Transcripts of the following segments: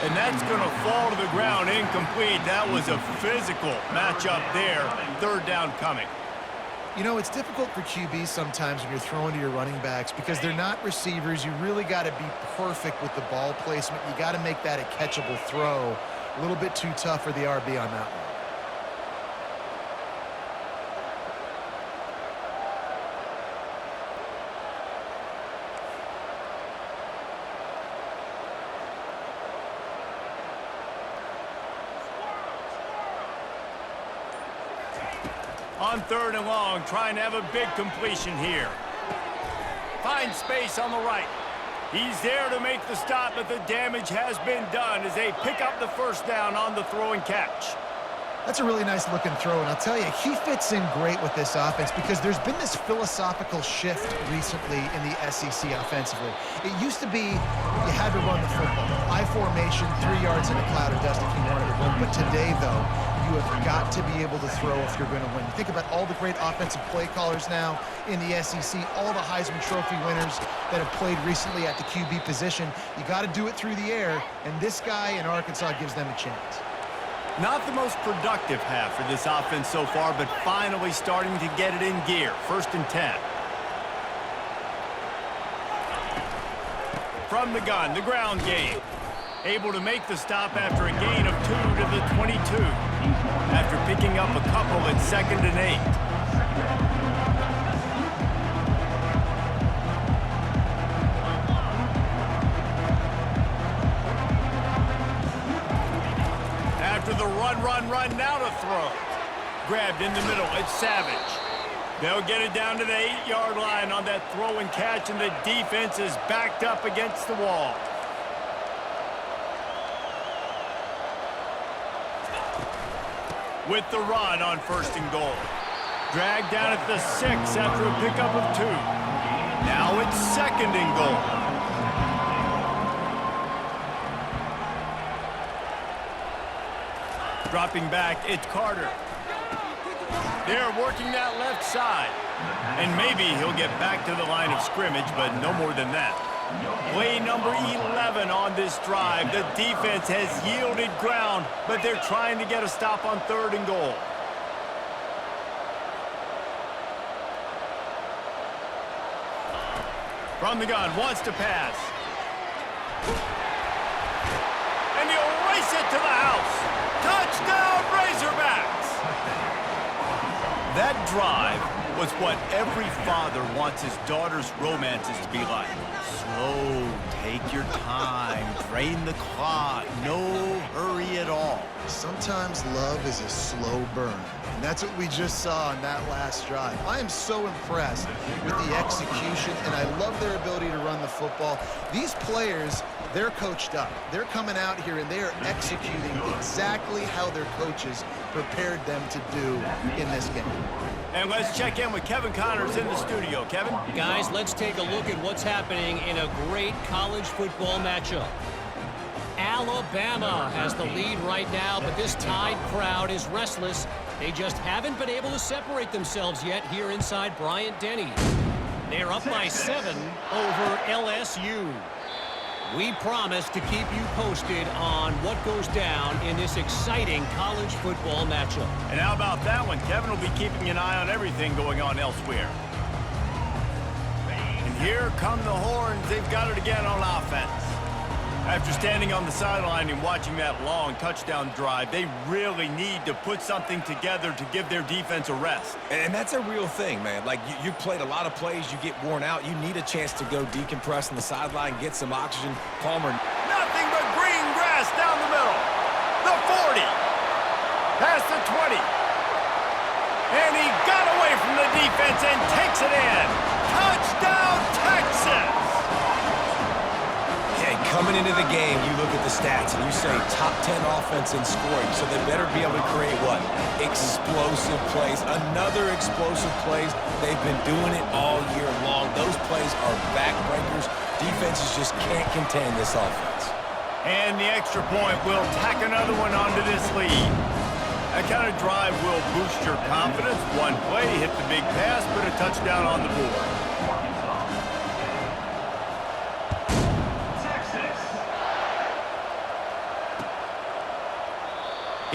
And that's going to fall to the ground incomplete. That was a physical matchup there. Third down coming. You know, it's difficult for QBs sometimes when you're throwing to your running backs because they're not receivers. You really got to be perfect with the ball placement. You got to make that a catchable throw. A little bit too tough for the RB on that one. On third and long, trying to have a big completion here. Finds space on the right. He's there to make the stop, but the damage has been done as they pick up the first down on the throw and catch. That's a really nice looking throw, and I'll tell you, he fits in great with this offense because there's been this philosophical shift recently in the SEC offensively. It used to be you had to run the football. I formation, 3 yards in a cloud of dust if you wanted to run. But today, though, you have got to be able to throw if you're going to win. You think about all the great offensive play callers now in the SEC, all the Heisman Trophy winners that have played recently at the QB position. You got to do it through the air, and this guy in Arkansas gives them a chance. Not the most productive half for this offense so far, but finally starting to get it in gear. 1st and 10. From the gun, the ground game. Able to make the stop after a gain of 2 to the 22. After picking up a couple at 2nd and 8. The run, now to throw. Grabbed in the middle, it's Savage. They'll get it down to the 8-yard line on that throw and catch, and the defense is backed up against the wall. With the run on 1st and goal. Dragged down at the 6 after a pickup of 2. Now it's 2nd and goal. Dropping back, it's Carter. They're working that left side. And maybe he'll get back to the line of scrimmage, but no more than that. Play number 11 on this drive. The defense has yielded ground, but they're trying to get a stop on 3rd and goal. From the gun, wants to pass. And he'll race it to the house. Touchdown, Razorbacks! That drive was what every father wants his daughter's romances to be like. Slow, take your time, drain the clock, no hurry at all. Sometimes love is a slow burn, and that's what we just saw on that last drive. I am so impressed with the execution, and I love their ability to run the football. These players, they're coached up. They're coming out here, and they are executing exactly how their coaches prepared them to do in this game. And let's check in with Kevin Connors in the studio. Kevin? Guys, let's take a look at what's happening in a great college football matchup. Alabama has the lead right now, but this Tide crowd is restless. They just haven't been able to separate themselves yet here inside Bryant-Denny. They're up by 7 over LSU. We promise to keep you posted on what goes down in this exciting college football matchup. And how about that one? Kevin will be keeping an eye on everything going on elsewhere. And here come the horns. They've got it again on offense. After standing on the sideline and watching that long touchdown drive, they really need to put something together to give their defense a rest. And that's a real thing, man. Like, you played a lot of plays, you get worn out. You need a chance to go decompress on the sideline, get some oxygen. Palmer. Nothing but green grass down the middle. The 40. Past the 20. And he got away from the defense and takes it in. Touchdown, Texas! Coming into the game, you look at the stats and you say top 10 offense in scoring, so they better be able to create what? Explosive plays. Another explosive plays. They've been doing it all year long. Those plays are backbreakers. Defenses just can't contain this offense. And the extra point will tack another one onto this lead. That kind of drive will boost your confidence. One play, hit the big pass, put a touchdown on the board.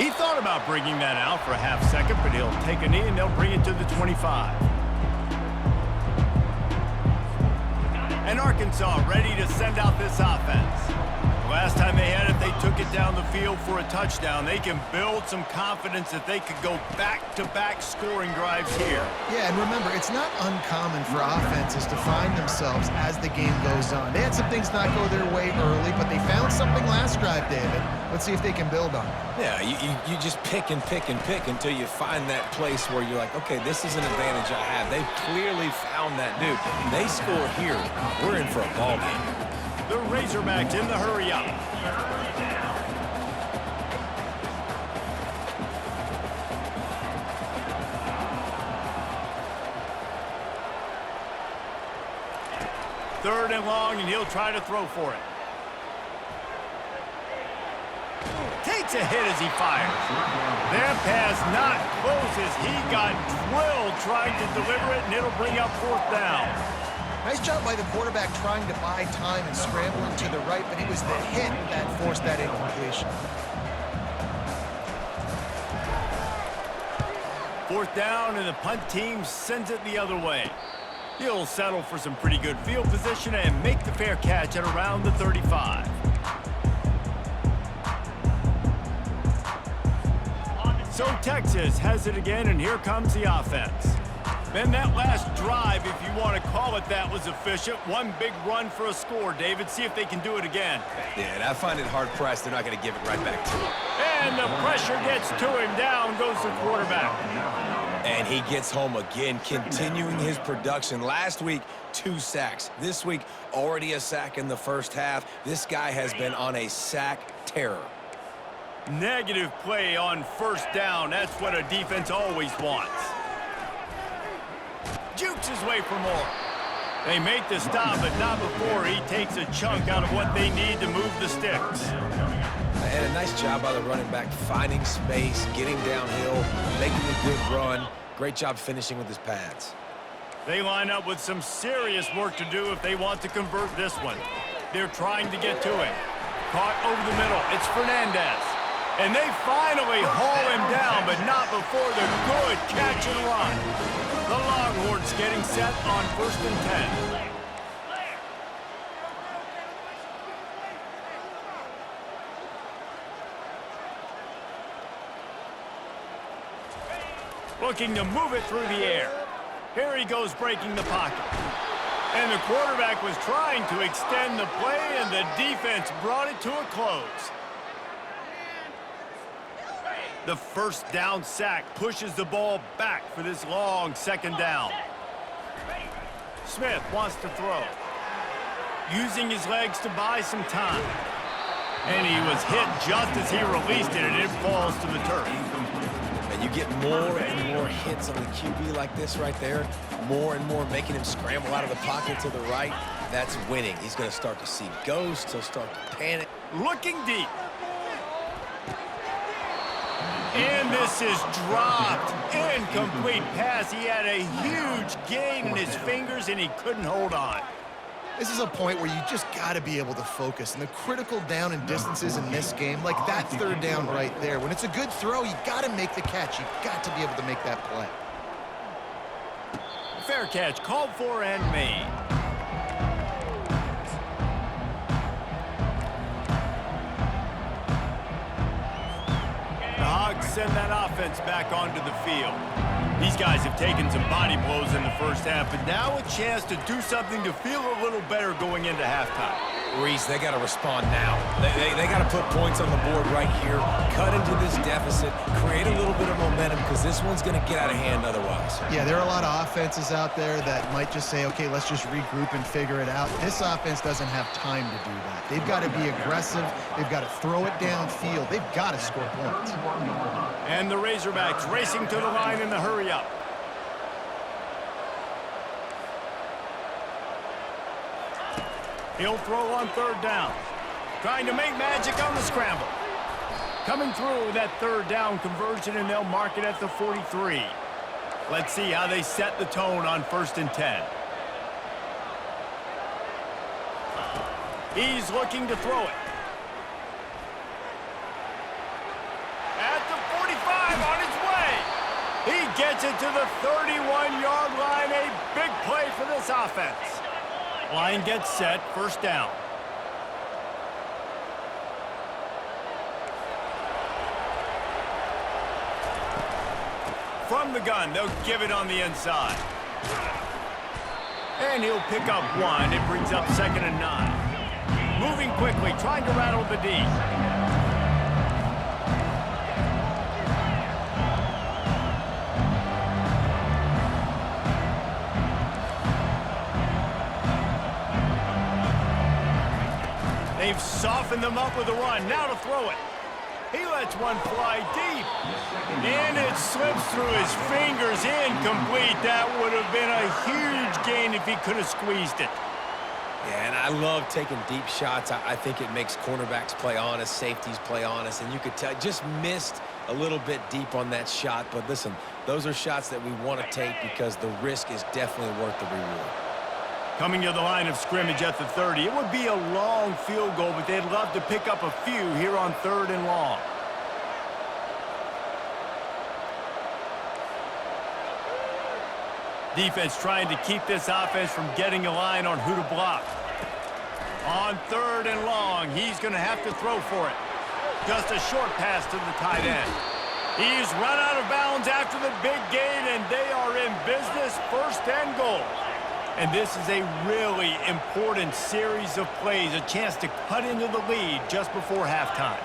He thought about bringing that out for a half second, but he'll take a knee and they'll bring it to the 25. And Arkansas ready to send out this offense. Last time they had it, they took it down the field for a touchdown. They can build some confidence that they could go back-to-back scoring drives here. Yeah, and remember, it's not uncommon for offenses to find themselves as the game goes on. They had some things not go their way early, but they found something last drive, David. Let's see if they can build on it. Yeah, you just pick and pick and pick until you find that place where you're like, okay, this is an advantage I have. They've clearly found that dude. They score here, we're in for a ball game. The Razorbacks in the hurry-up. Third and long, and he'll try to throw for it. Takes a hit as he fires. That pass not close as he got drilled trying to deliver it, and it'll bring up fourth down. Nice job by the quarterback trying to buy time and scrambling to the right, but it was the hit that forced that incompletion. Fourth down, and the punt team sends it the other way. He'll settle for some pretty good field position and make the fair catch at around the 35. So Texas has it again, and here comes the offense. Then that last drive, if you want to call it that, was efficient. One big run for a score, David. See if they can do it again. Yeah, and I find it hard-pressed. They're not going to give it right back to him. And the pressure gets to him. Down goes the quarterback. And he gets home again, continuing his production. Last week, 2 sacks. This week, already a sack in the first half. This guy has been on a sack terror. Negative play on first down. That's what a defense always wants. Jukes his way for more. They make the stop, but not before he takes a chunk out of what they need to move the sticks. And a nice job by the running back, finding space, getting downhill, making a good run. Great job finishing with his pads. They line up with some serious work to do if they want to convert this one. They're trying to get to him. Caught over the middle. It's Fernandez. And they finally haul him down, but not before the good catch and run. The Longhorns getting set on 1st and 10. Looking to move it through the air. Here he goes breaking the pocket. And the quarterback was trying to extend the play, and the defense brought it to a close. The first down sack pushes the ball back for this long second down. Smith wants to throw. Using his legs to buy some time. And he was hit just as he released it, and it falls to the turf. And you get more and more hits on the QB like this right there. More and more making him scramble out of the pocket to the right. That's winning. He's going to start to see ghosts. He'll start to panic. Looking deep. And this is dropped. Incomplete pass. He had a huge gain in his fingers, and he couldn't hold on. This is a point where you just got to be able to focus. And the critical down and distances in this game, like that third down right there, when it's a good throw, you got to make the catch. You got to be able to make that play. Fair catch called for and made. The Hogs send that offense back onto the field. These guys have taken some body blows in the first half, but now a chance to do something to feel a little better going into halftime. Reese, they got to respond now. They got to put points on the board right here, cut into this deficit, create a little bit of momentum, because this one's going to get out of hand otherwise. Yeah, there are a lot of offenses out there that might just say, okay, let's just regroup and figure it out. This offense doesn't have time to do that. They've got to be aggressive. They've got to throw it downfield. They've got to score points. And the Razorbacks racing to the line in the hurry-up. He'll throw on third down. Trying to make magic on the scramble. Coming through with that third down conversion, and they'll mark it at the 43. Let's see how they set the tone on 1st and 10. He's looking to throw it. At the gets it to the 31-yard line. A big play for this offense. Line gets set, first down. From the gun, they'll give it on the inside. And he'll pick up one. It brings up 2nd and 9. Moving quickly, trying to rattle the D. They've softened them up with a run. Now to throw it. He lets one fly deep. And it slips through his fingers, incomplete. That would have been a huge gain if he could have squeezed it. Yeah, and I love taking deep shots. I think it makes cornerbacks play honest, safeties play honest, and you could tell just missed a little bit deep on that shot. But listen, those are shots that we want to take because the risk is definitely worth the reward. Coming to the line of scrimmage at the 30. It would be a long field goal, but they'd love to pick up a few here on 3rd and long. Defense trying to keep this offense from getting a line on who to block. On 3rd and long, he's going to have to throw for it. Just a short pass to the tight end. He's run out of bounds after the big gain, and they are in business, 1st and goal. And this is a really important series of plays, a chance to cut into the lead just before halftime.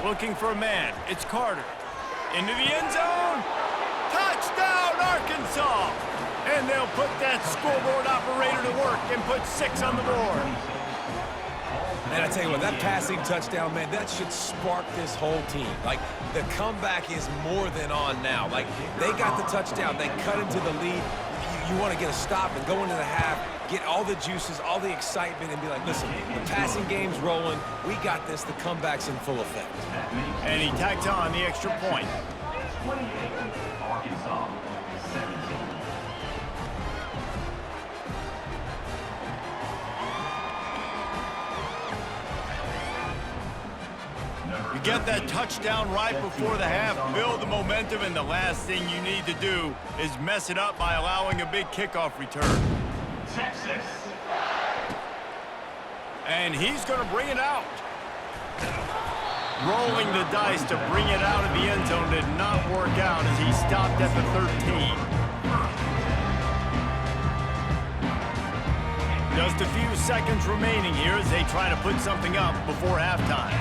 Looking for a man. It's Carter. Into the end zone. Touchdown, Arkansas! And they'll put that scoreboard operator to work and put 6 on the board. And I tell you what, that passing touchdown, man, that should spark this whole team. Like, the comeback is more than on now. Like, they got the touchdown. They cut into the lead. You want to get a stop and go into the half, get all the juices, all the excitement, and be like, listen, the passing game's rolling. We got this. The comeback's in full effect. And he tacks on the extra point. Arkansas, 17. You get that touchdown right before the half, build the momentum, and the last thing you need to do is mess it up by allowing a big kickoff return. Texas. And he's going to bring it out. Rolling the dice to bring it out of the end zone did not work out as he stopped at the 13. Just a few seconds remaining here as they try to put something up before halftime.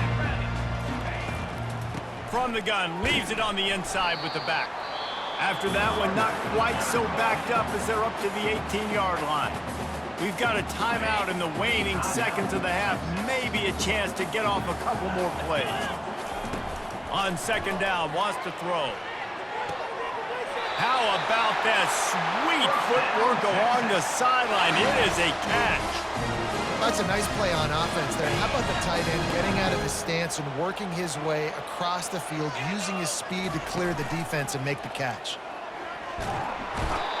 From the gun, leaves it on the inside with the back. After that one, not quite so backed up as they're up to the 18-yard line. We've got a timeout in the waning seconds of the half, maybe a chance to get off a couple more plays. On 2nd down, wants to throw. How about that sweet footwork along the sideline? It is a catch. That's a nice play on offense there. How about the tight end getting out of his stance and working his way across the field, using his speed to clear the defense and make the catch?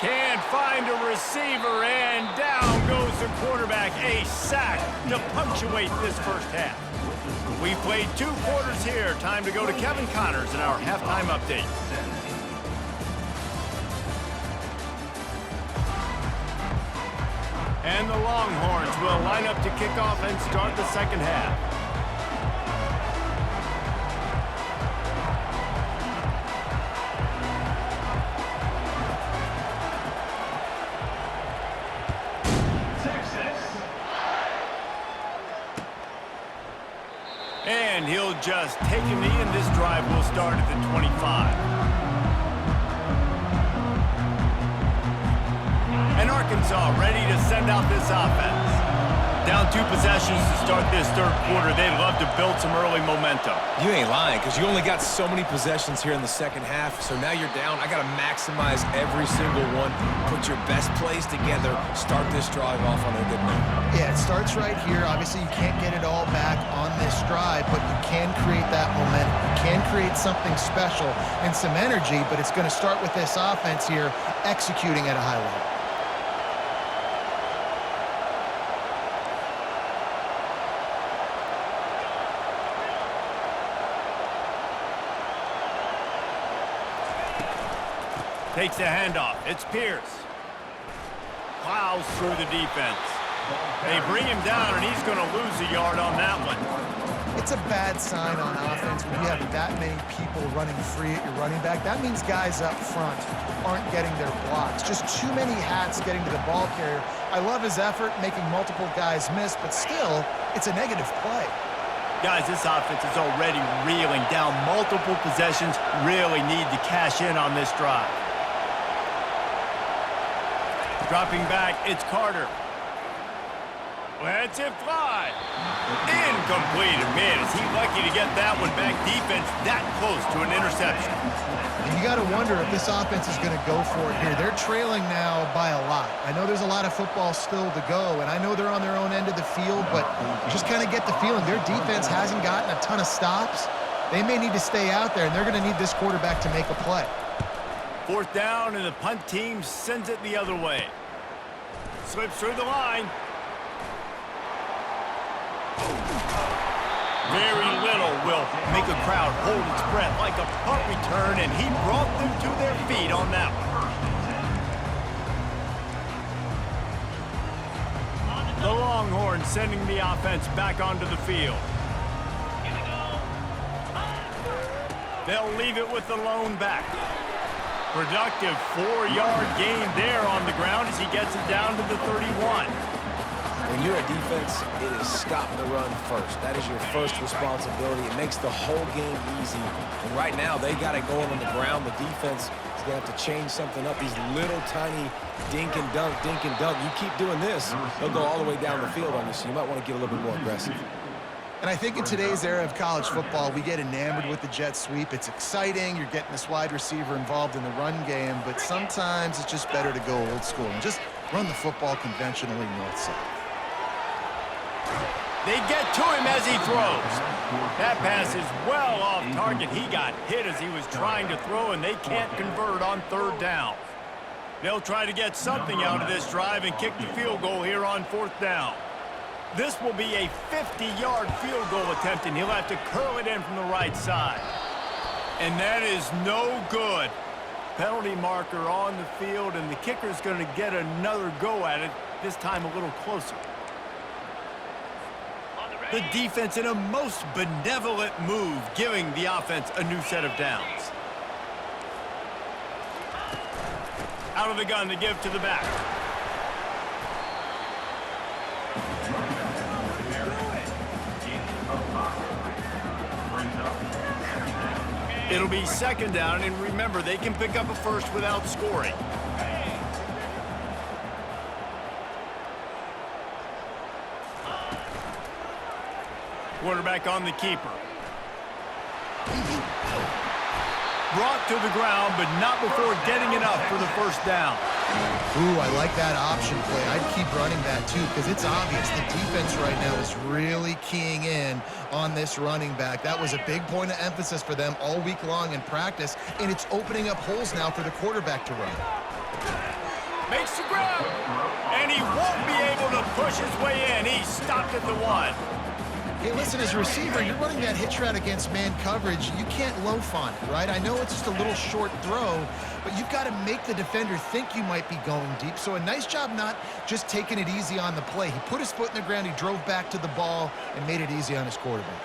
Can't find a receiver, and down goes the quarterback. A sack to punctuate this first half. We played 2 quarters here. Time to go to Kevin Connors in our halftime update. And the Longhorns will line up to kick off and start the second half. And he'll just take a knee, and this drive will start at the 25. And Arkansas ready to send out this offense. Down 2 possessions to start this third quarter. They'd love to build some early momentum. You ain't lying, because you only got so many possessions here in the second half, so now you're down. I got to maximize every single one, put your best plays together, start this drive off on a good note. Yeah, it starts right here. Obviously, you can't get it all back on this drive, but you can create that momentum. You can create something special and some energy, but it's going to start with this offense here executing at a high level. Takes the handoff. It's Pierce. Plows through the defense. They bring him down, and he's going to lose a yard on that one. It's a bad sign on offense when you have that many people running free at your running back. That means guys up front aren't getting their blocks. Just too many hats getting to the ball carrier. I love his effort, making multiple guys miss, but still, it's a negative play. Guys, this offense is already reeling down multiple possessions. Really need to cash in on this drive. Dropping back, it's Carter. Lets it fly. Incomplete. Man, is he lucky to get that one back. Defense that close to an interception. And you got to wonder if this offense is going to go for it here. They're trailing now by a lot. I know there's a lot of football still to go, and I know they're on their own end of the field, but just kind of get the feeling their defense hasn't gotten a ton of stops. They may need to stay out there, and they're going to need this quarterback to make a play. Fourth down, and the punt team sends it the other way. Slips through the line. Very little will make a crowd hold its breath like a punt return, and he brought them to their feet on that one. The Longhorns sending the offense back onto the field. They'll leave it with the lone back. Productive 4-yard gain there on the ground as he gets it down to the 31. When you're a defense, it is stop the run first. That is your first responsibility. It makes the whole game easy. And right now, they got it going on the ground. The defense is going to have to change something up. These little tiny dink and dunk, dink and dunk. You keep doing this, they'll go all the way down the field on you, so you might want to get a little bit more aggressive. And I think in today's era of college football, we get enamored with the jet sweep. It's exciting. You're getting this wide receiver involved in the run game, but sometimes it's just better to go old school and just run the football conventionally north-south. They get to him as he throws. That pass is well off target. He got hit as he was trying to throw, and they can't convert on third down. They'll try to get something out of this drive and kick the field goal here on fourth down. This will be a 50-yard field goal attempt, and he'll have to curl it in from the right side. And that is no good. Penalty marker on the field, and the kicker's going to get another go at it, this time a little closer. The defense in a most benevolent move, giving the offense a new set of downs. Out of the gun to give to the back. It'll be second down, and remember, they can pick up a first without scoring. Quarterback on the keeper. Brought to the ground, but not before getting enough for the first down. Ooh, I like that option play. I'd keep running that too, because it's obvious the defense right now is really keying in on this running back. That was a big point of emphasis for them all week long in practice, and it's opening up holes now for the quarterback to run. Makes the grab, and he won't be able to push his way in. He's stopped at the 1. Hey, listen, as a receiver, you're running that hitch route against man coverage. You can't loaf on it, right? I know it's just a little short throw, but you've got to make the defender think you might be going deep. So a nice job not just taking it easy on the play. He put his foot in the ground, he drove back to the ball, and made it easy on his quarterback.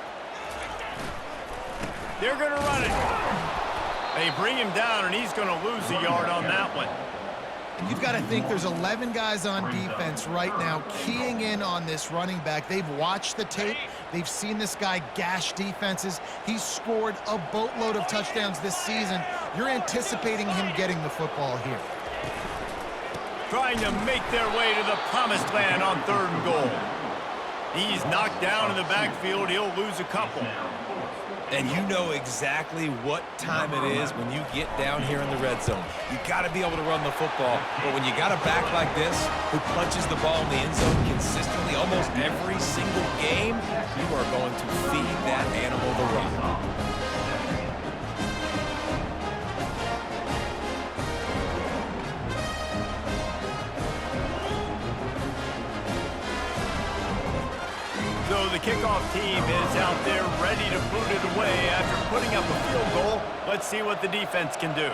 They're going to run it. They bring him down, and he's going to lose a yard on that one. And you've got to think there's 11 guys on defense right now keying in on this running back. They've watched the tape. They've seen this guy gash defenses. He's scored a boatload of touchdowns this season. You're anticipating him getting the football here. Trying to make their way to the promised land on third and goal. He's knocked down in the backfield. He'll lose a couple. And you know exactly what time it is when you get down here in the red zone. You got to be able to run the football, but when you got a back like this who punches the ball in the end zone consistently almost every single game, you are going to feed that animal the run. So the kickoff team is out there ready to boot it away after putting up a field goal. Let's see what the defense can do.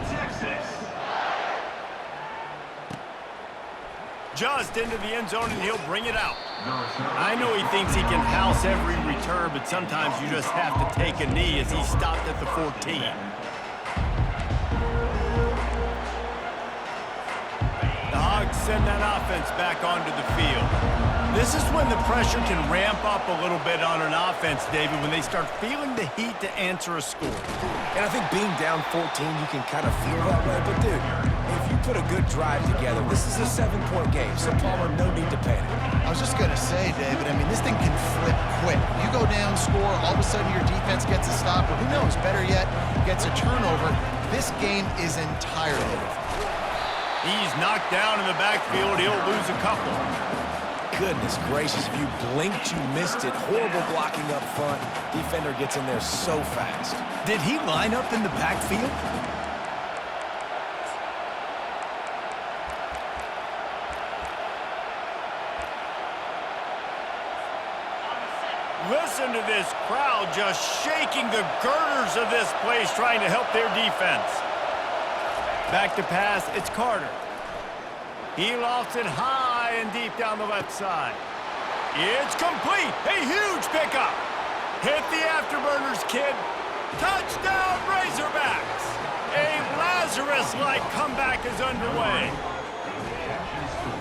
Texas. Just into the end zone, and he'll bring it out. I know he thinks he can house every return, but sometimes you just have to take a knee as he stopped at the 14. The Hogs send that offense back onto the field. This is when the pressure can ramp up a little bit on an offense, David, when they start feeling the heat to answer a score. And I think being down 14, you can kind of feel that way. But, dude, if you put a good drive together, this is a 7-point game, so Palmer, no need to panic. I was just going to say, David, I mean, this thing can flip quick. You go down, score, all of a sudden your defense gets a stop, or who knows, better yet, gets a turnover. This game is entirely different. He's knocked down in the backfield. He'll lose a couple. Goodness gracious, if you blinked, you missed it. Horrible blocking up front. Defender gets in there so fast. Did he line up in the backfield? Listen to this crowd just shaking the girders of this place trying to help their defense. Back to pass, it's Carter. He lofts it high and deep down the left side. It's complete. A huge pickup. Hit the afterburners, kid. Touchdown, Razorbacks. A Lazarus-like comeback is underway.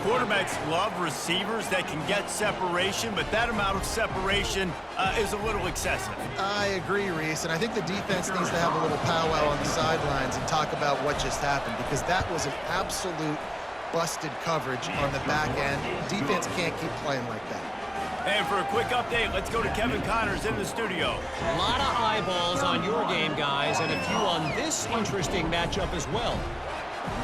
Quarterbacks love receivers that can get separation, but that amount of separation is a little excessive. I agree, Reese, and I think the defense needs to have a little powwow on the sidelines and talk about what just happened, because that was an absolute busted coverage on the back end. Defense can't keep playing like that. And for a quick update, let's go to Kevin Connors in the studio. A lot of eyeballs on your game, guys, and a few on this interesting matchup as well.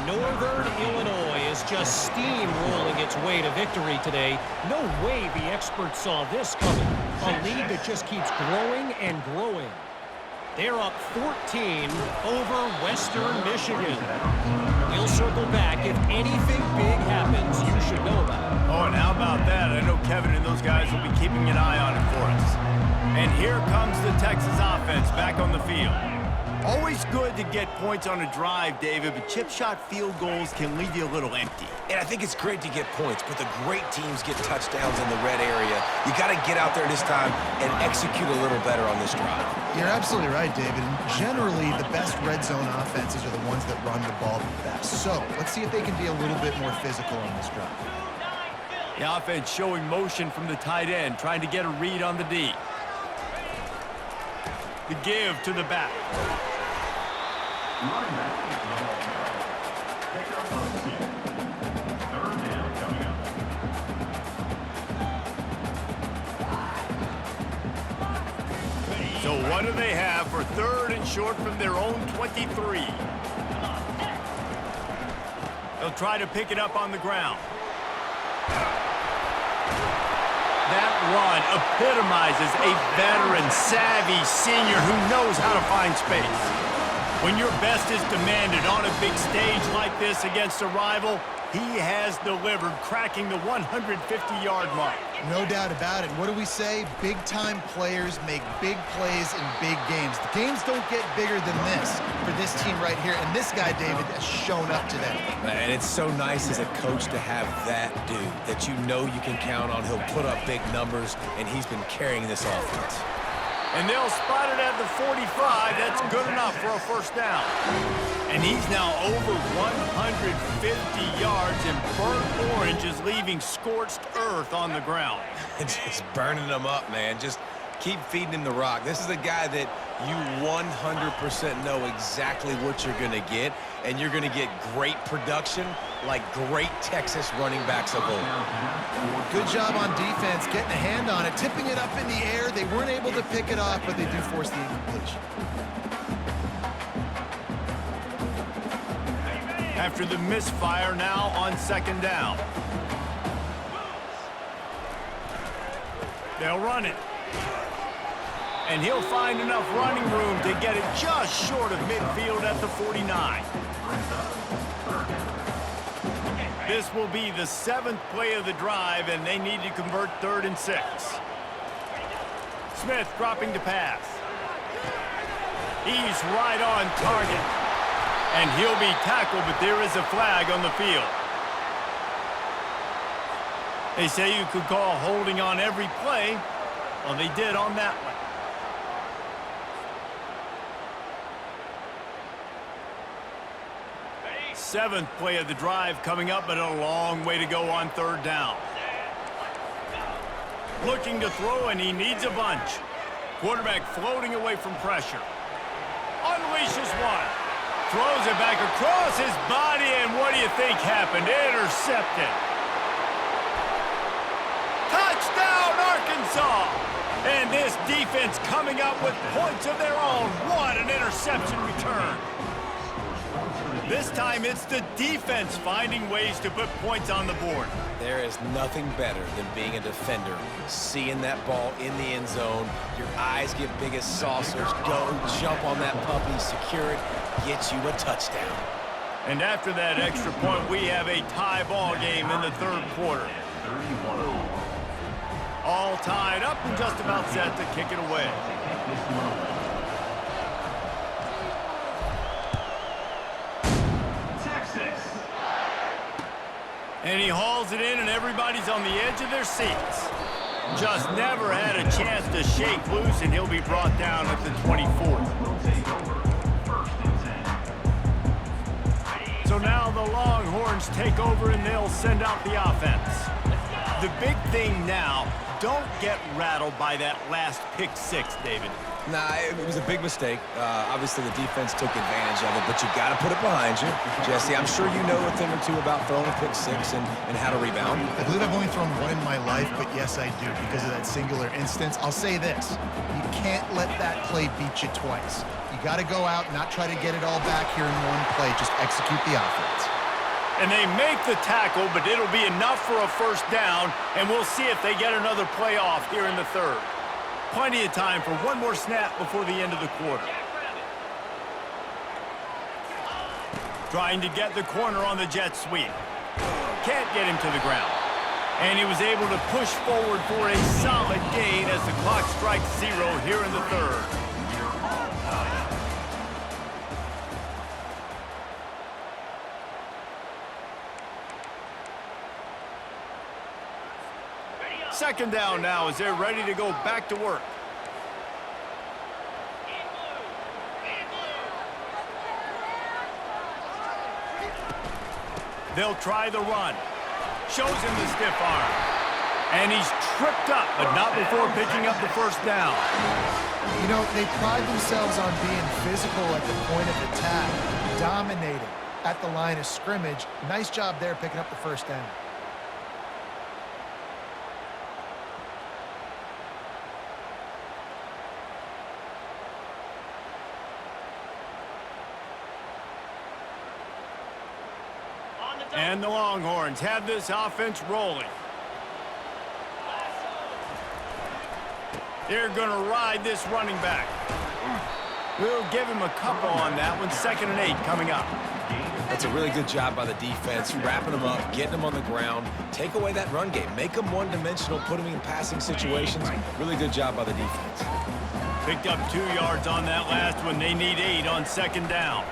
Northern Illinois is just steamrolling its way to victory today. No way the experts saw this coming. A lead that just keeps growing and growing. They're up 14 over Western Michigan. We'll circle back. If anything big happens, you should know about it. Oh, and how about that? I know Kevin and those guys will be keeping an eye on it for us. And here comes the Texas offense back on the field. Always good to get points on a drive, David, but chip shot field goals can leave you a little empty. And I think it's great to get points, but the great teams get touchdowns in the red area. You got to get out there this time and execute a little better on this drive. You're absolutely right, David. And generally, the best red zone offenses are the ones that run the ball the best. So let's see if they can be a little bit more physical on this drive. The offense showing motion from the tight end, trying to get a read on the D. The give to the back. Running back. Pick up on 2. Third down coming up. So what do they have for third and short from their own 23? They'll try to pick it up on the ground. That run epitomizes a veteran, savvy senior who knows how to find space. When your best is demanded on a big stage like this against a rival, he has delivered, cracking the 150-yard mark. No doubt about it. What do we say? Big-time players make big plays in big games. The games don't get bigger than this for this team right here, and this guy, David, has shown up today. Man, it's so nice as a coach to have that dude that you know you can count on. He'll put up big numbers, and he's been carrying this offense. And they'll spot it at the 45. That's good enough for a first down. And he's now over 150 yards, and burnt orange is leaving scorched earth on the ground. It's just burning them up, man. Just Keep feeding him the rock. This is a guy that you 100% know exactly what you're going to get, and you're going to get great production like great Texas running backs of old. Good job on defense, getting a hand on it, tipping it up in the air. They weren't able to pick it off, but they do force the incompletion. After the misfire, now on second down. They'll run it. And he'll find enough running room to get it just short of midfield at the 49. This will be the 7th play of the drive, and they need to convert 3rd and 6. Smith dropping to pass. He's right on target. And he'll be tackled, but there is a flag on the field. They say you could call holding on every play. Well, they did on that one. Seventh play of the drive coming up, but a long way to go on 3rd down. Looking to throw, and he needs a bunch. Quarterback floating away from pressure. Unleashes one. Throws it back across his body, and what do you think happened? Intercepted. Touchdown, Arkansas! And this defense coming up with points of their own. What an interception return. This time it's the defense finding ways to put points on the board. There is nothing better than being a defender. Seeing that ball in the end zone, your eyes get big as saucers. Go, jump on that puppy, secure it, get you a touchdown. And after that extra point, we have a tie ball game in the 3rd quarter. All tied up and just about set to kick it away. And he hauls it in, and everybody's on the edge of their seats. Just never had a chance to shake loose, and he'll be brought down at the 24. So now the Longhorns take over, and they'll send out the offense. The big thing now, don't get rattled by that last pick 6, David. Nah, it was a big mistake. Obviously, the defense took advantage of it, but you got to put it behind you. Jesse, I'm sure you know a thing or two about throwing a pick 6 and how to rebound. I believe I've only thrown one in my life, but yes, I do, because of that singular instance. I'll say this. You can't let that play beat you twice. You got to go out, not try to get it all back here in one play. Just execute the offense. And they make the tackle, but it'll be enough for a 1st down, and we'll see if they get another play off here in the 3rd. Plenty of time for one more snap before the end of the quarter. Trying to get the corner on the jet sweep. Can't get him to the ground. And he was able to push forward for a solid gain as the clock strikes 0 here in the 3rd. Second down now as they're ready to go back to work. They'll try the run. Shows him the stiff arm. And he's tripped up, but not before picking up the 1st down. You know, they pride themselves on being physical at the point of attack, dominating at the line of scrimmage. Nice job there picking up the 1st down. And the Longhorns have this offense rolling. They're going to ride this running back. We'll give him a couple on that one. 2nd and 8 coming up. That's a really good job by the defense, wrapping them up, getting them on the ground, take away that run game, make them one-dimensional, put them in passing situations. Really good job by the defense. Picked up 2 yards on that last one. They need 8 on 2nd down.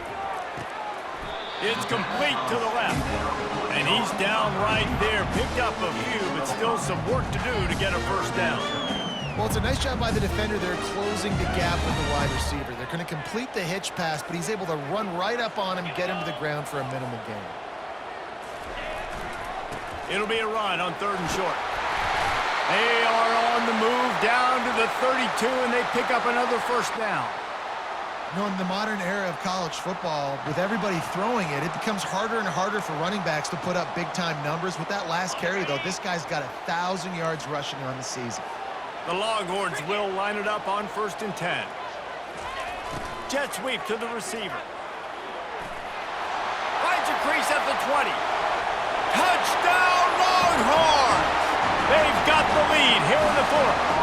It's complete to the left. And he's down right there. Picked up a few, but still some work to do to get a 1st down. Well, it's a nice job by the defender. They're closing the gap with the wide receiver. They're going to complete the hitch pass, but he's able to run right up on him, get him to the ground for a minimal gain. It'll be a run on 3rd and short. They are on the move down to the 32, and they pick up another first down. You know, in the modern era of college football, with everybody throwing it, it becomes harder and harder for running backs to put up big-time numbers. With that last carry, though, this guy's got 1,000 yards rushing on the season. The Longhorns will line it up on 1st and 10. Jet sweep to the receiver. Finds a crease at the 20. Touchdown, Longhorns! They've got the lead here in the 4th.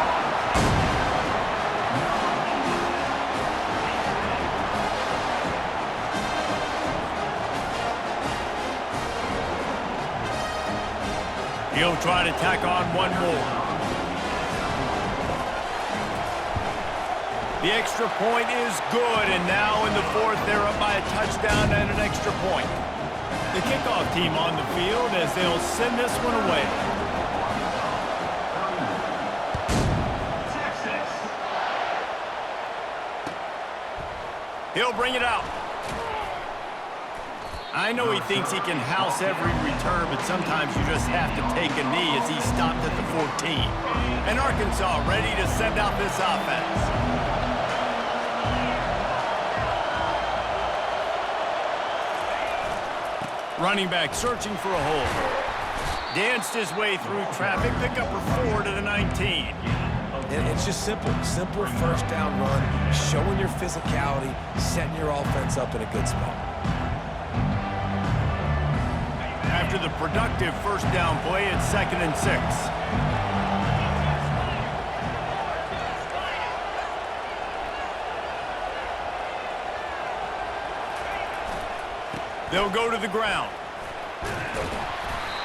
He'll try to tack on one more. The extra point is good, and now in the 4th, they're up by a touchdown and an extra point. The kickoff team on the field as they'll send this one away. He'll bring it out. I know he thinks he can house every return, but sometimes you just have to take a knee as he stopped at the 14. And Arkansas ready to send out this offense. Running back searching for a hole. Danced his way through traffic, pick up a 4 to the 19. And it's just simple. Simple first down run, showing your physicality, setting your offense up in a good spot. After the productive first down play, it's 2nd and 6. They'll go to the ground.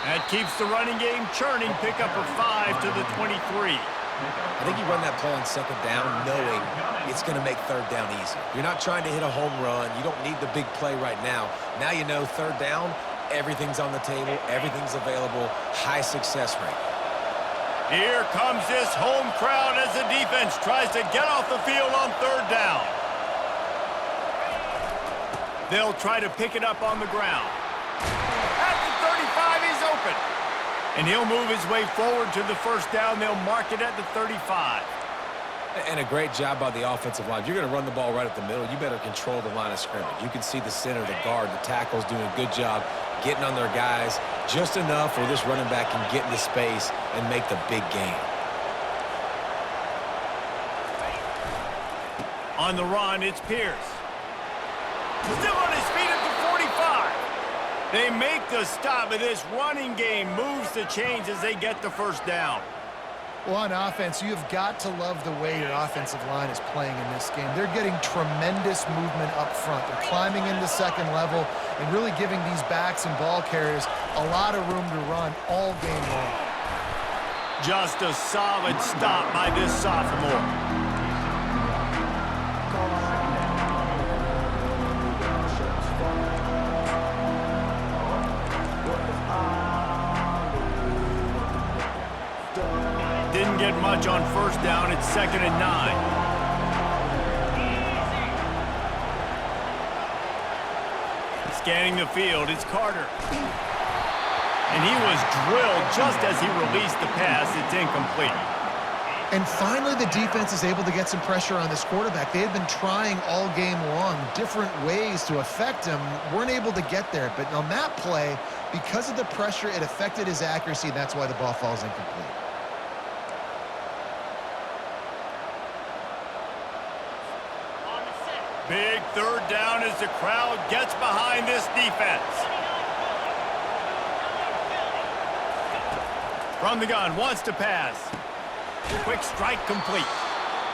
That keeps the running game churning. Pick up a 5 to the 23. I think you run that play on 2nd down knowing it's going to make 3rd down easy. You're not trying to hit a home run. You don't need the big play right now. Now you know 3rd down, everything's on the table, everything's available, high success rate. Here comes this home crowd as the defense tries to get off the field on 3rd down. They'll try to pick it up on the ground. At the 35, he's open. And he'll move his way forward to the first down. They'll mark it at the 35. And a great job by the offensive line. If you're going to run the ball right at the middle, you better control the line of scrimmage. You can see the center, the guard, the tackles doing a good job getting on their guys just enough where this running back can get into space and make the big game. On the run, it's Pierce. Still on his feet at the 45. They make the stop, but this running game moves the chains as they get the first down. Well, on offense, you've got to love the way your offensive line is playing in this game. They're getting tremendous movement up front. They're climbing into 2nd level and really giving these backs and ball carriers a lot of room to run all game long. Just a solid stop by this sophomore. Didn't get much on first down. It's 2nd and 9. Scanning the field, it's Carter. And he was drilled just as he released the pass. It's incomplete. And finally, the defense is able to get some pressure on this quarterback. They had been trying all game long different ways to affect him. Weren't able to get there. But on that play, because of the pressure, it affected his accuracy. And that's why the ball falls incomplete. Big 3rd down as the crowd gets behind this defense. From the gun, wants to pass. Quick strike complete.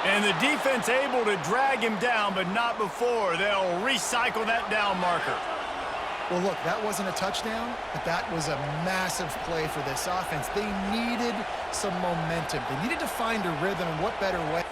And the defense able to drag him down, but not before. They'll recycle that down marker. Well, look, that wasn't a touchdown, but that was a massive play for this offense. They needed some momentum. They needed to find a rhythm, and what better way?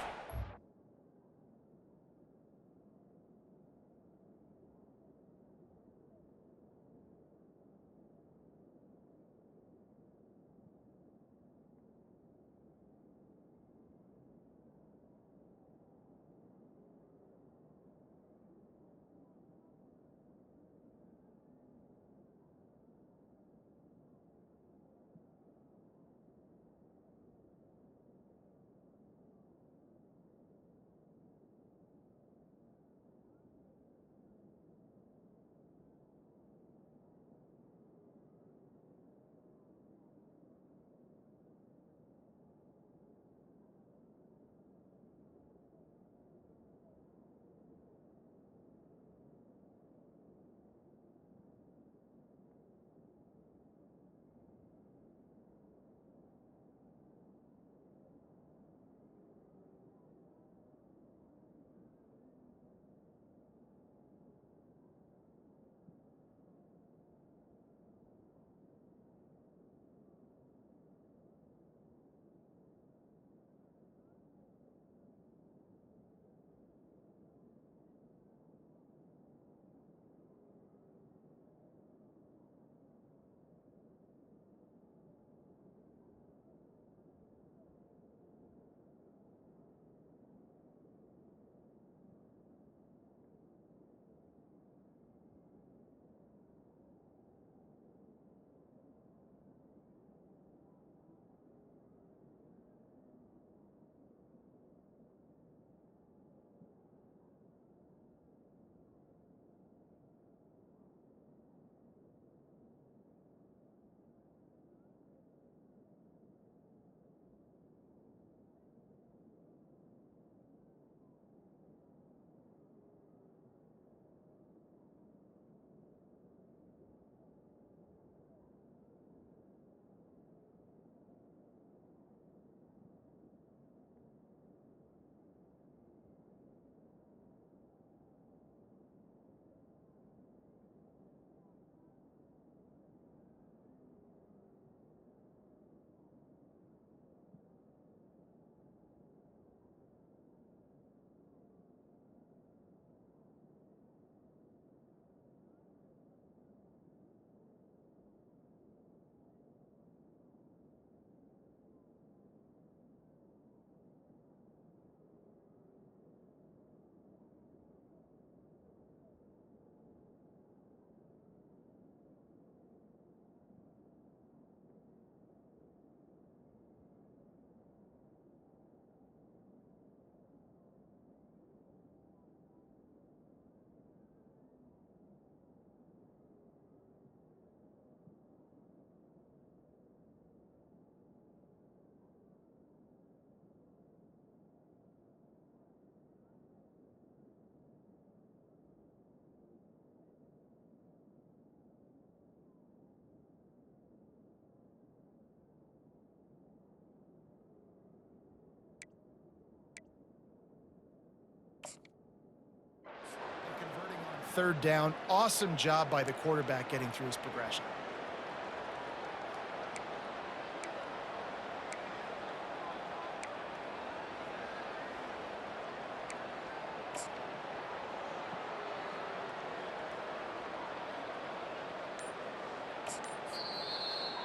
third down. Awesome job by the quarterback getting through his progression.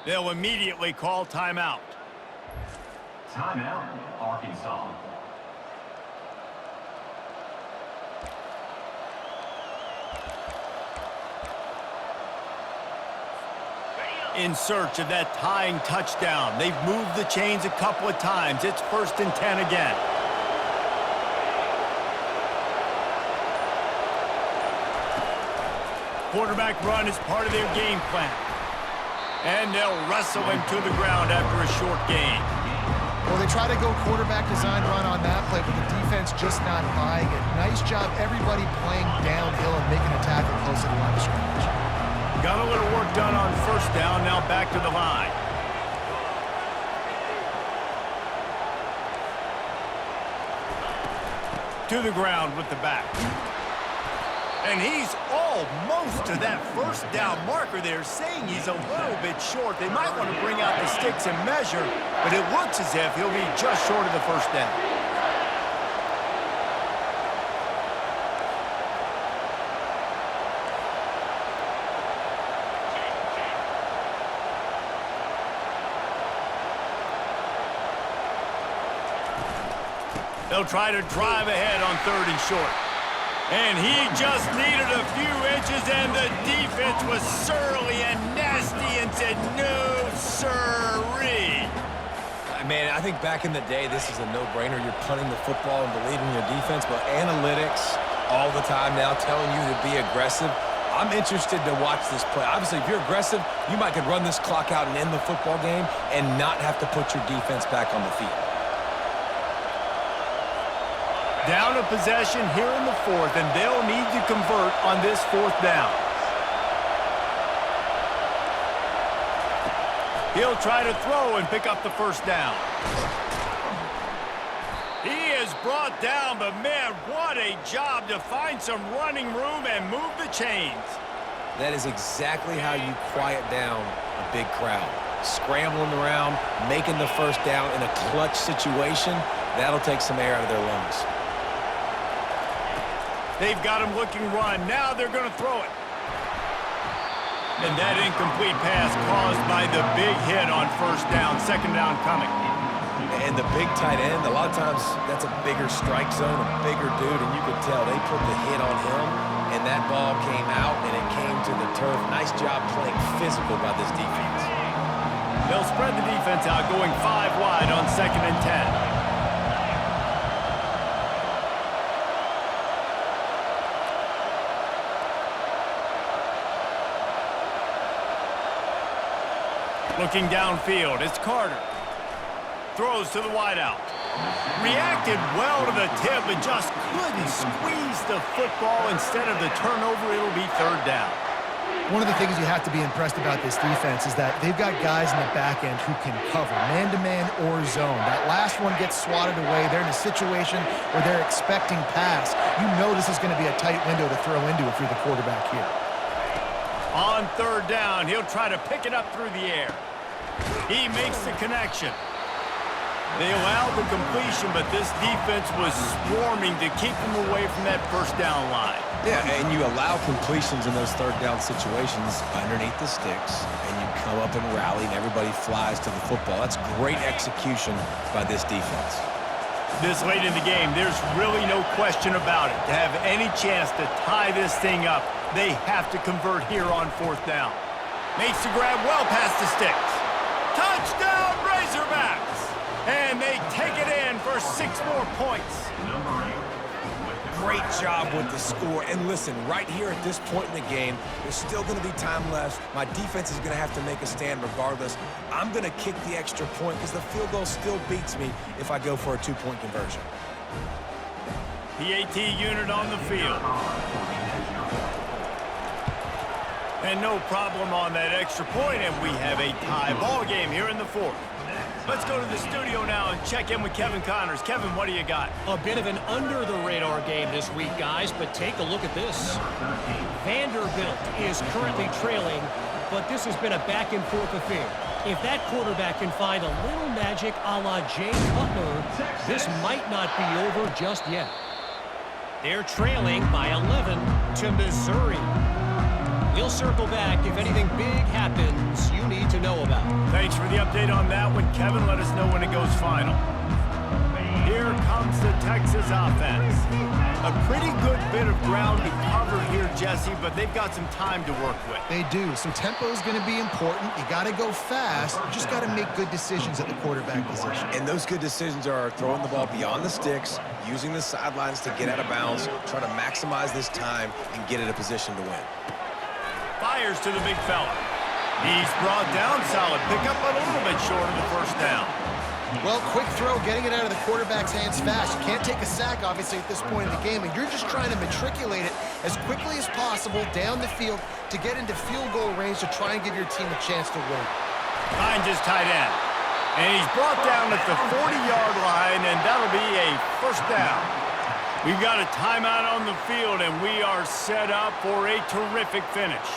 They'll immediately call timeout. Timeout, Arkansas. In search of that tying touchdown. They've moved the chains a couple of times. It's 1st and 10 again. Quarterback run is part of their game plan. And they'll wrestle him to the ground after a short gain. Well, they try to go quarterback design run on that play, but the defense just not buying it. Nice job, everybody playing downhill and making a tackle close to the line of scrimmage. Got a little work done on 1st down, now back to the line. To the ground with the back. And he's almost to that 1st down marker there, saying he's a little bit short. They might want to bring out the sticks and measure, but it looks as if he'll be just short of the 1st down. They'll try to drive ahead on 3rd and short. And he just needed a few inches, and the defense was surly and nasty and said, no, sirree. Man, I think back in the day, this is a no-brainer. You're punting the football and believing in your defense, but analytics all the time now telling you to be aggressive. I'm interested to watch this play. Obviously, if you're aggressive, you might could run this clock out and end the football game and not have to put your defense back on the field. Down a possession here in the 4th, and they'll need to convert on this 4th down. He'll try to throw and pick up the 1st down. He is brought down, but man, what a job to find some running room and move the chains. That is exactly how you quiet down a big crowd. Scrambling around, making the 1st down in a clutch situation, that'll take some air out of their lungs. They've got him looking run. Now they're going to throw it. And that incomplete pass caused by the big hit on 1st down. 2nd down coming. And the big tight end, a lot of times that's a bigger strike zone, a bigger dude, and you could tell they put the hit on him, and that ball came out, and it came to the turf. Nice job playing physical by this defense. They'll spread the defense out, going 5 wide on 2nd and 10. Looking downfield, it's Carter. Throws to the wideout. Reacted well to the tip, but just couldn't squeeze the football. Instead of the turnover, it'll be 3rd down. One of the things you have to be impressed about this defense is that they've got guys in the back end who can cover, man-to-man or zone. That last one gets swatted away. They're in a situation where they're expecting pass. You know this is going to be a tight window to throw into if you're the quarterback here. On 3rd down, he'll try to pick it up through the air. He makes the connection. They allowed the completion, but this defense was swarming to keep them away from that 1st down line. Yeah, and you allow completions in those 3rd down situations underneath the sticks, and you come up and rally, and everybody flies to the football. That's great execution by this defense. This late in the game, there's really no question about it. To have any chance to tie this thing up, they have to convert here on 4th down. Makes the grab well past the sticks. Touchdown, Razorbacks! And they take it in for 6 more points. Great job with the score. And listen, right here at this point in the game, there's still going to be time left. My defense is going to have to make a stand regardless. I'm going to kick the extra point because the field goal still beats me if I go for a 2-point conversion. PAT unit on the field. And no problem on that extra point, and we have a tie ball game here in the 4th. Let's go to the studio now and check in with Kevin Connors. Kevin, what do you got? A bit of an under-the-radar game this week, guys, but take a look at this. Vanderbilt is currently trailing, but this has been a back-and-forth affair. If that quarterback can find a little magic a la Jay Cutler, this might not be over just yet. They're trailing by 11 to Missouri. We'll circle back if anything big happens you need to know about. Thanks for the update on that one, Kevin. Let us know when it goes final. Here comes the Texas offense. A pretty good bit of ground to cover here, Jesse, but they've got some time to work with. They do. So tempo is going to be important. You got to go fast. You just got to make good decisions at the quarterback position. And those good decisions are throwing the ball beyond the sticks, using the sidelines to get out of bounds, trying to maximize this time and get in a position to win. Fires to the big fella. He's brought down, solid pickup, but a little bit short of the first down. Well, quick throw, getting it out of the quarterback's hands fast. You can't take a sack, obviously, at this point in the game, and you're just trying to matriculate it as quickly as possible down the field to get into field goal range to try and give your team a chance to win. Finds his tight end. And he's brought down at the 40-yard line, and that'll be a first down. We've got a timeout on the field, and we are set up for a terrific finish.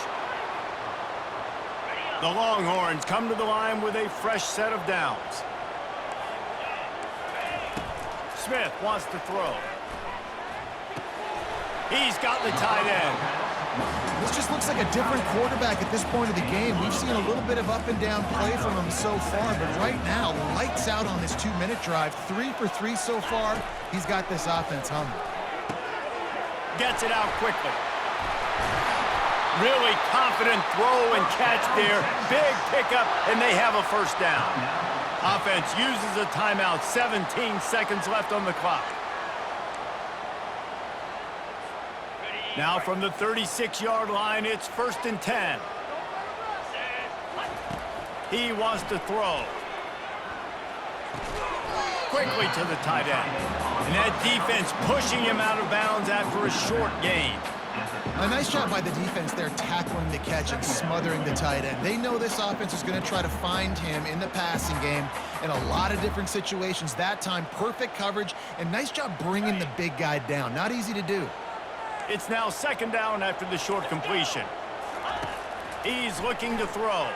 The Longhorns come to the line with a fresh set of downs. Smith wants to throw. He's got the tight end. This just looks like a different quarterback at this point of the game. We've seen a little bit of up and down play from him so far, but right now, lights out on this 2-minute drive. 3 for 3 so far. He's got this offense humming. Gets it out quickly. Really confident throw and catch there. Big pickup, and they have a first down. Offense uses a timeout. 17 seconds left on the clock. Now from the 36-yard line, it's 1st and 10. He wants to throw. Quickly to the tight end. And that defense pushing him out of bounds after a short gain. A nice job by the defense there, tackling the catch and smothering the tight end. They know this offense is going to try to find him in the passing game in a lot of different situations. That time, perfect coverage, and nice job bringing the big guy down. Not easy to do. It's now 2nd down after the short completion. He's looking to throw.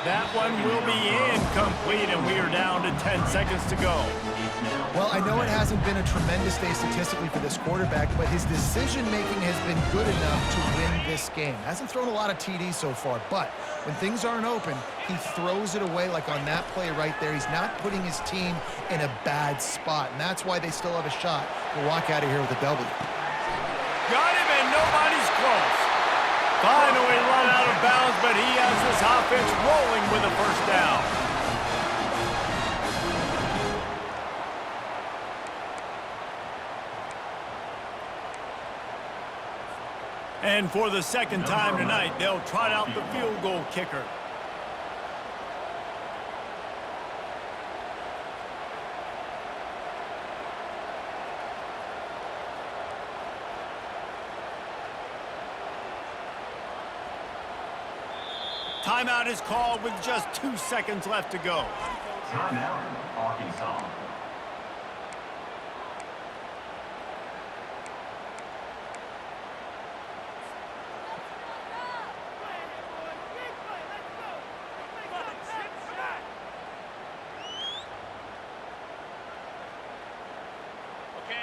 That one will be incomplete, and we are down to 10 seconds to go. Well, I know it hasn't been a tremendous day statistically for this quarterback, but his decision-making has been good enough to win this game. Hasn't thrown a lot of TDs so far, but when things aren't open, he throws it away like on that play right there. He's not putting his team in a bad spot, and that's why they still have a shot to walk out of here with a W. Got him, and nobody's close. Finally run out of bounds, but he has this offense rolling with a first down. And for the second time tonight, they'll trot out the field goal kicker. Timeout is called with just 2 seconds left to go. Timeout, Arkansas.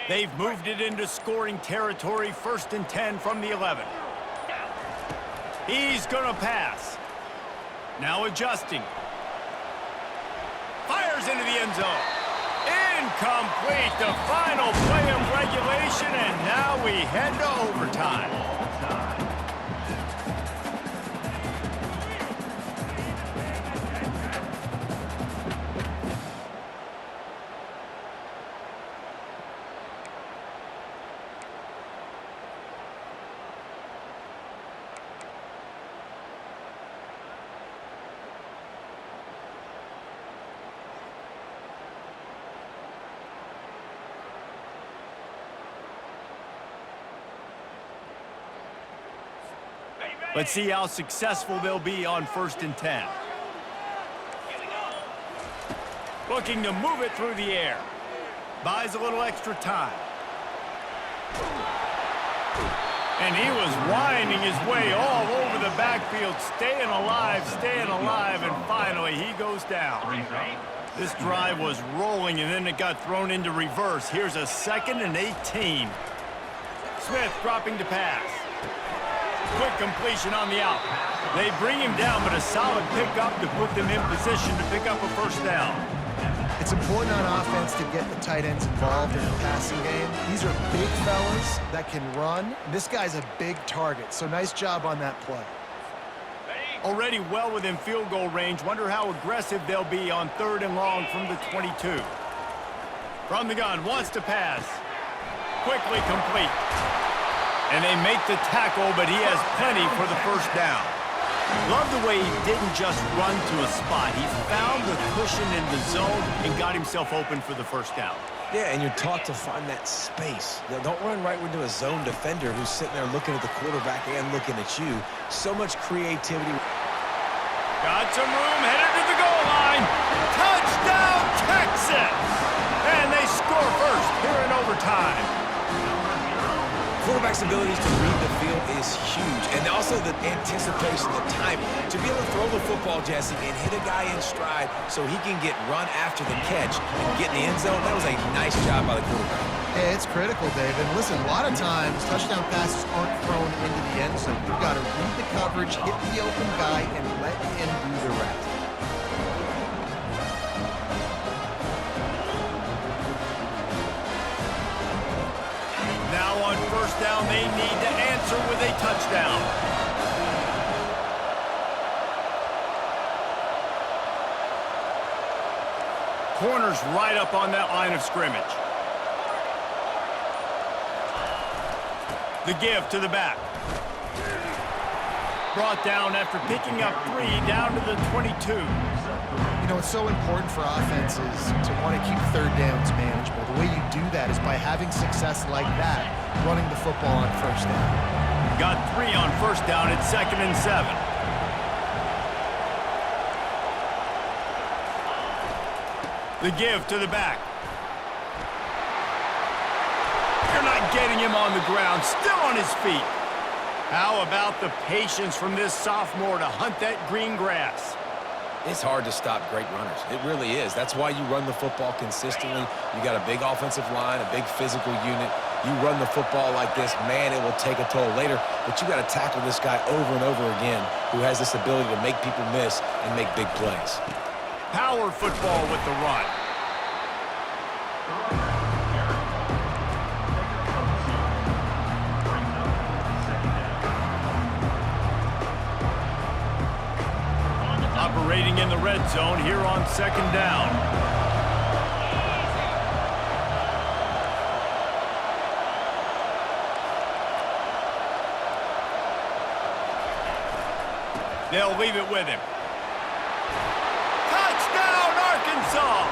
They've moved it into scoring territory, 1st and 10 from the 11. He's gonna pass. Now adjusting. Fires into the end zone. Incomplete. The final play of regulation, and now we head to overtime. Let's see how successful they'll be on 1st and 10. Looking to move it through the air. Buys a little extra time. And he was winding his way all over the backfield, staying alive, and finally he goes down. This drive was rolling, and then it got thrown into reverse. Here's a 2nd and 18. Smith dropping to pass. Quick completion on the out. They bring him down, but a solid pickup to put them in position to pick up a first down. It's important on offense to get the tight ends involved in the passing game. These are big fellas that can run. This guy's a big target, so nice job on that play. Already well within field goal range. Wonder how aggressive they'll be on 3rd and long from the 22. From the gun, wants to pass. Quickly complete. And they make the tackle, but he has plenty for the first down. Love the way he didn't just run to a spot. He found the cushion in the zone and got himself open for the first down. Yeah, and you're taught to find that space. Now, don't run right into a zone defender who's sitting there looking at the quarterback and looking at you. So much creativity. Got some room, headed to the goal line. Touchdown, Texas! And they score first here in overtime. Quarterback's abilities to read the field is huge, and also the anticipation, the timing. To be able to throw the football, Jesse, and hit a guy in stride so he can get run after the catch and get in the end zone, that was a nice job by the quarterback. Yeah, it's critical, David. Listen, a lot of times touchdown passes aren't thrown into the end zone. You've got to read the coverage, hit the open guy, and let him do the rest. Now on first down, they need to answer with a touchdown. Corner's right up on that line of scrimmage. The give to the back. Brought down after picking up 3 down to the 22. You know, it's so important for offenses to want to keep 3rd downs manageable. The way you do that is by having success like that, running the football on first down. Got 3 on first down at 2nd and 7. The give to the back. You're not getting him on the ground, still on his feet. How about the patience from this sophomore to hunt that green grass? It's hard to stop great runners. It really is. That's why you run the football consistently. You got a big offensive line, a big physical unit. You run the football like this, man, it will take a toll later. But you got to tackle this guy over and over again who has this ability to make people miss and make big plays. Power football with the run. Operating in the red zone here on 2nd down. They'll leave it with him. Touchdown, Arkansas!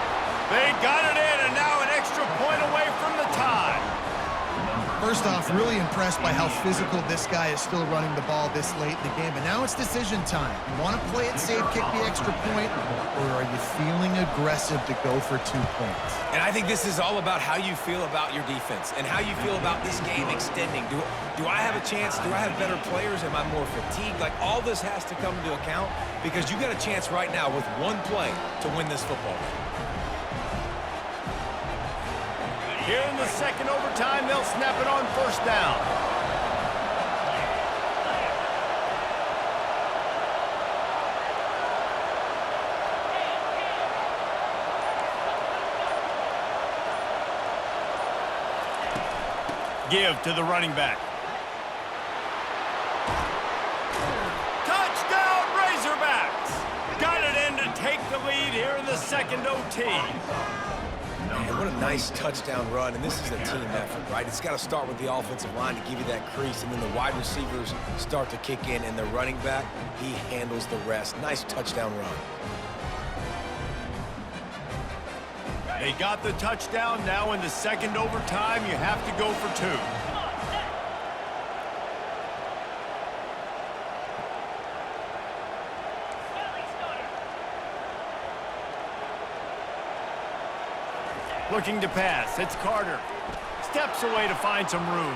They got it in, and now an extra point away from the tie. First off, really impressed by how physical this guy is still running the ball this late in the game. But now it's decision time. You want to play it safe, kick the extra point, or are you feeling aggressive to go for 2 points? And I think this is all about how you feel about your defense and how you feel about this game extending. Do I have a chance? Do I have better players? Am I more fatigued? Like, all this has to come into account because you got a chance right now with 1 play to win this football game. Here in the 2nd overtime, they'll snap it on first down. Give to the running back. Touchdown, Razorbacks! Got it in to take the lead here in the 2nd OT. Man, what a nice touchdown run, and this is a team effort, right? It's got to start with the offensive line to give you that crease, and then the wide receivers start to kick in, and the running back, he handles the rest. Nice touchdown run. They got the touchdown. Now in the 2nd overtime, you have to go for 2. Looking to pass. It's Carter. Steps away to find some room.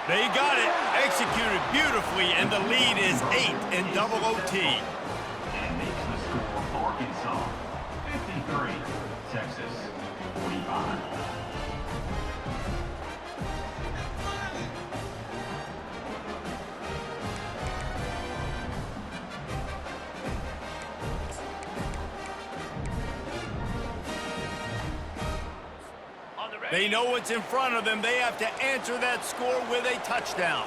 They got it. Executed beautifully, and the lead is 8 in double OT. And makes the score Arkansas 53, Texas 45. They know what's in front of them. They have to answer that score with a touchdown.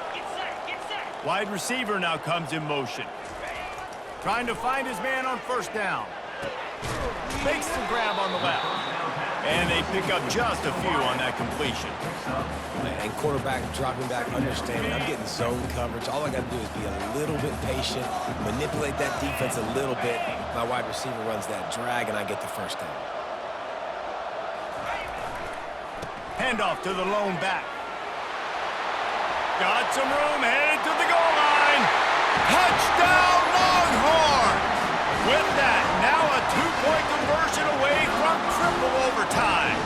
Wide receiver now comes in motion. Trying to find his man on first down. Makes the grab on the left. And they pick up just a few on that completion. And quarterback dropping back, understanding I'm getting zone coverage. All I got to do is be a little bit patient, manipulate that defense a little bit. My wide receiver runs that drag, and I get the first down. Handoff to the lone back. Got some room, headed to the goal line. Touchdown, Longhorns! With that, now a 2-point conversion away from triple overtime.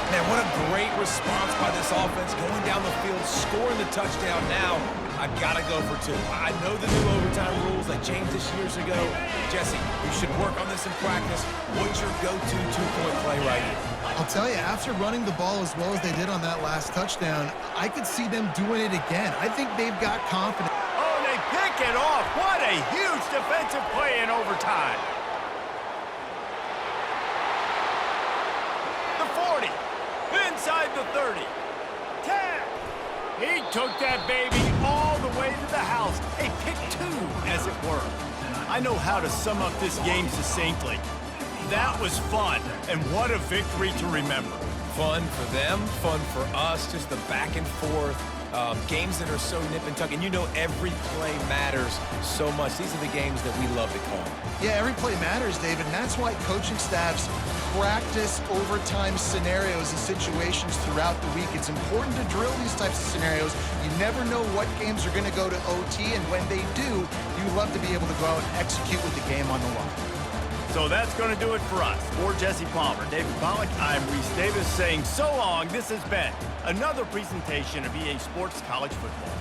Man, what a great response by this offense, going down the field, scoring the touchdown now. I gotta go for 2. I know the new overtime rules, they changed this years ago. Jesse, you should work on this in practice. What's your go-to 2-point play right here? I'll tell you, after running the ball as well as they did on that last touchdown, I could see them doing it again. I think they've got confidence. Oh, they pick it off. What a huge defensive play in overtime. The 40. Inside the 30. 10. He took that baby all the way to the house. A pick 2, as it were. I know how to sum up this game succinctly. That was fun, and what a victory to remember. Fun for them, fun for us, just the back and forth. Games that are so nip and tuck, and you know every play matters so much. These are the games that we love to call. Yeah, every play matters, David, and that's why coaching staffs practice overtime scenarios and situations throughout the week. It's important to drill these types of scenarios. You never know what games are going to go to OT, and when they do, you love to be able to go out and execute with the game on the line. So that's going to do it for us. For Jesse Palmer, David Pollack, I'm Reese Davis saying so long. This has been another presentation of EA Sports College Football.